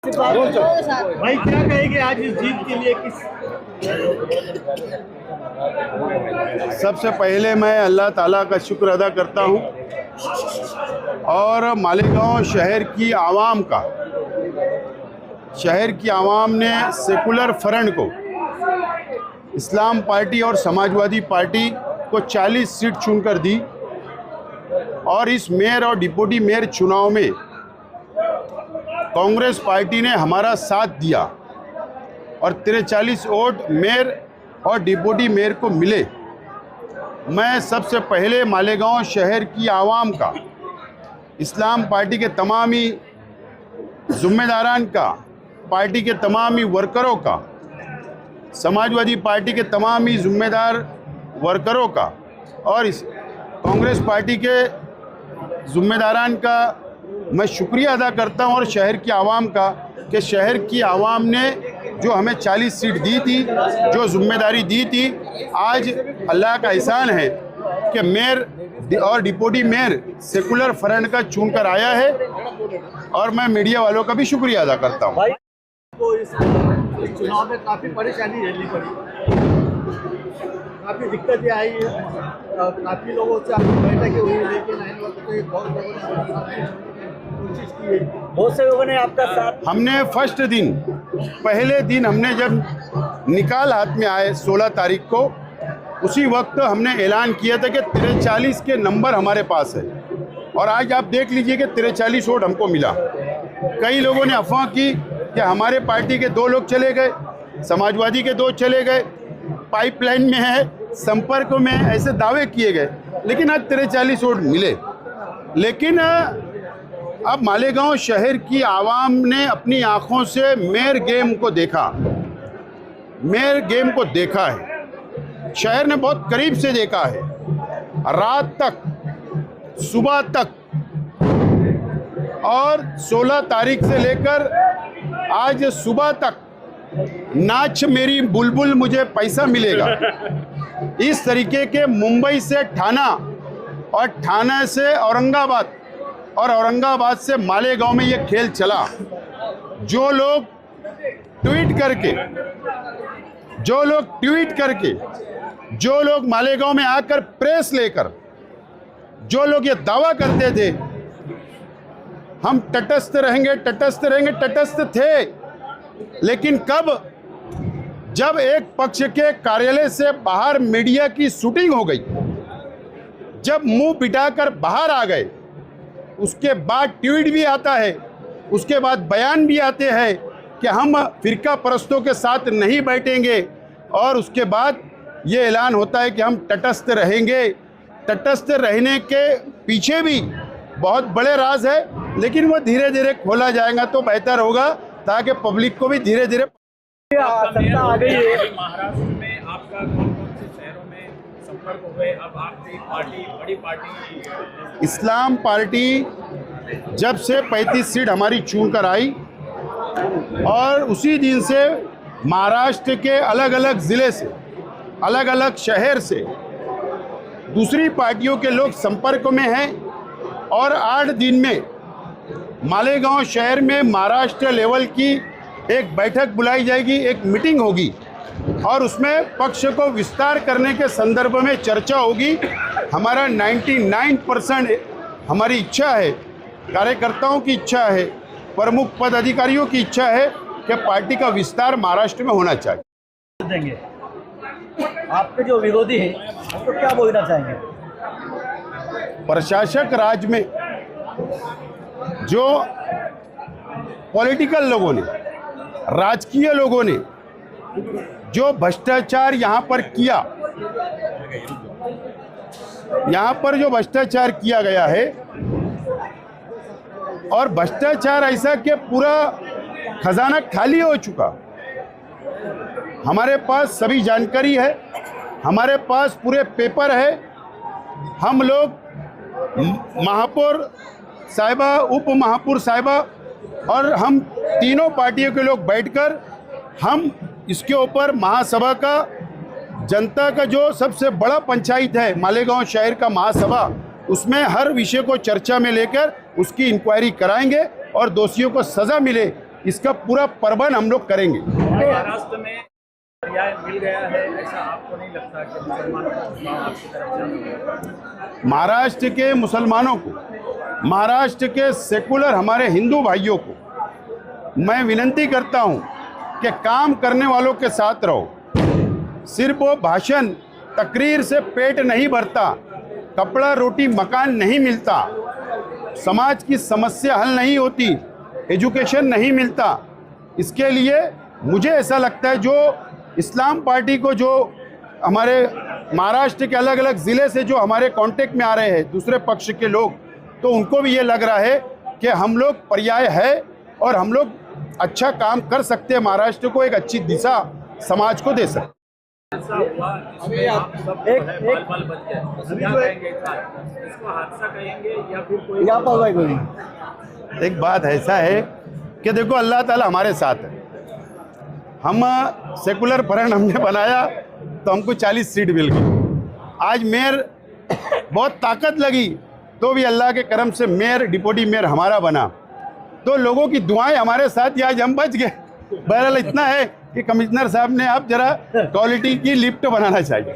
भाई क्या कहेंगे आज इस जीत के लिए सबसे पहले मैं अल्लाह ताला का शुक्र अदा करता हूं और मालेगांव शहर की आवाम ने सेकुलर फ्रंट को, इस्लाम पार्टी और समाजवादी पार्टी को 40 सीट चुनकर दी और इस मेयर और डिप्टी मेयर चुनाव में कांग्रेस पार्टी ने हमारा साथ दिया और 43 वोट मेयर और डिप्टी मेयर को मिले। मैं सबसे पहले मालेगांव शहर की आवाम का, इस्लाम पार्टी के तमामी जिम्मेदारान का, पार्टी के तमामी वर्करों का, समाजवादी पार्टी के तमामी जिम्मेदार वर्करों का और इस कांग्रेस पार्टी के जिम्मेदारान का मैं शुक्रिया अदा करता हूं और शहर की आवाम का कि शहर की आवाम ने जो हमें 40 सीट दी थी, जो जिम्मेदारी दी थी, आज अल्लाह का एहसान है कि मेयर और डिप्टी मेयर सेकुलर फ्रंट का चुनकर आया है और मैं मीडिया वालों का भी शुक्रिया अदा करता हूं। को इस चुनाव में काफ़ी परेशानी झेलनी पड़ी, काफ़ी दिक्कतें आई, काफ़ी लोगों से आपकी बैठकें हुई, लेकिन बहुत लोगों ने कोशिश की, बहुत से लोगों ने आपका साथ। हमने फर्स्ट दिन, पहले दिन हमने जब निकाल हाथ में आए 16 तारीख को, उसी वक्त हमने ऐलान किया था कि 43 के नंबर हमारे पास है और आज आप देख लीजिए कि 43 वोट हमको मिला। कई लोगों ने अफवाह की कि हमारे पार्टी के 2 लोग चले गए, समाजवादी के 2 चले गए, पाइपलाइन में है, संपर्क में, ऐसे दावे किए गए, लेकिन आज 43 वोट मिले। लेकिन अब मालेगांव शहर की आवाम ने अपनी आंखों से मेयर गेम को देखा है। शहर ने बहुत करीब से देखा है, रात तक, सुबह तक, और 16 तारीख से लेकर आज सुबह तक नाच मेरी बुलबुल मुझे पैसा मिलेगा, इस तरीके के मुंबई से ठाना और ठाणे से औरंगाबाद और औरंगाबाद से मालेगांव में ये खेल चला। जो लोग ट्वीट करके, जो लोग मालेगांव में आकर प्रेस लेकर, जो लोग ये दावा करते थे हम तटस्थ रहेंगे, तटस्थ थे, लेकिन कब? जब एक पक्ष के कार्यालय से बाहर मीडिया की शूटिंग हो गई, जब मुंह पिटाकर बाहर आ गए, उसके बाद ट्वीट भी आता है, उसके बाद बयान भी आते हैं कि हम फिरका परस्तों के साथ नहीं बैठेंगे और उसके बाद ये ऐलान होता है कि हम तटस्थ रहेंगे। तटस्थ रहने के पीछे भी बहुत बड़े राज है, लेकिन वो धीरे धीरे खोला जाएगा तो बेहतर होगा, ताकि पब्लिक को भी धीरे धीरे सत्ता आ गई है। महाराष्ट्र में आपका कौन-कौन से शहरों में संपर्क हुए? अब आपकी पार्टी, बड़ी पार्टी इस्लाम पार्टी जब से 35 सीट हमारी चुन कर आई और उसी दिन से महाराष्ट्र के अलग अलग ज़िले से, अलग अलग शहर से दूसरी पार्टियों के लोग संपर्क में हैं और 8 दिन में मालेगांव शहर में महाराष्ट्र लेवल की एक बैठक बुलाई जाएगी, एक मीटिंग होगी और उसमें पक्ष को विस्तार करने के संदर्भ में चर्चा होगी। हमारा 99% हमारी इच्छा है, कार्यकर्ताओं की इच्छा है, प्रमुख पदाधिकारियों की इच्छा है कि पार्टी का विस्तार महाराष्ट्र में होना चाहिए। देंगे आपके जो विरोधी हैं उनको क्या बोलना चाहेंगे? प्रशासक राज में जो पॉलिटिकल लोगों ने, राजकीय लोगों ने जो भ्रष्टाचार यहाँ पर जो भ्रष्टाचार किया गया है, और भ्रष्टाचार ऐसा कि पूरा खजाना खाली हो चुका। हमारे पास सभी जानकारी है, हमारे पास पूरे पेपर है। हम लोग महापौर साहिबा, उप महापौर साहिबा और हम तीनों पार्टियों के लोग बैठकर हम इसके ऊपर महासभा का, जनता का जो सबसे बड़ा पंचायत है मालेगांव शहर का महासभा, उसमें हर विषय को चर्चा में लेकर उसकी इंक्वायरी कराएंगे और दोषियों को सज़ा मिले इसका पूरा प्रबंध हम लोग करेंगे। महाराष्ट्र में पर्याय मिल गया है, ऐसा आपको नहीं लगता कि मुसलमानों का झुकाव आपकी तरफ से? महाराष्ट्र के मुसलमानों को, महाराष्ट्र के सेकुलर हमारे हिंदू भाइयों को मैं विनती करता हूं कि काम करने वालों के साथ रहो। सिर्फ वो भाषण तकरीर से पेट नहीं भरता, कपड़ा रोटी मकान नहीं मिलता, समाज की समस्या हल नहीं होती, एजुकेशन नहीं मिलता। इसके लिए मुझे ऐसा लगता है जो इस्लाम पार्टी को, जो हमारे महाराष्ट्र के अलग अलग ज़िले से जो हमारे कांटेक्ट में आ रहे हैं दूसरे पक्ष के लोग, तो उनको भी ये लग रहा है कि हम लोग पर्याय है और हम लोग अच्छा काम कर सकते हैं, महाराष्ट्र को एक अच्छी दिशा समाज को दे सकते। ऐसा हुआ इसमें आप सब बाल बच गए, क्या कहेंगे? इसको हादसा कहेंगे या फिर कोई? एक बात ऐसा है कि देखो अल्लाह ताला हमारे साथ है। हम सेकुलर फ्रंट हमने बनाया तो हमको 40 सीट मिल गई। आज मेयर बहुत ताकत लगी तो भी अल्लाह के करम से मेयर डिप्टी मेयर हमारा बना, तो लोगों की दुआएं हमारे साथ ही आज हम बच गए। बहरहाल इतना है कि कमिश्नर साहब ने अब जरा क्वालिटी की लिफ्ट बनाना चाहिए।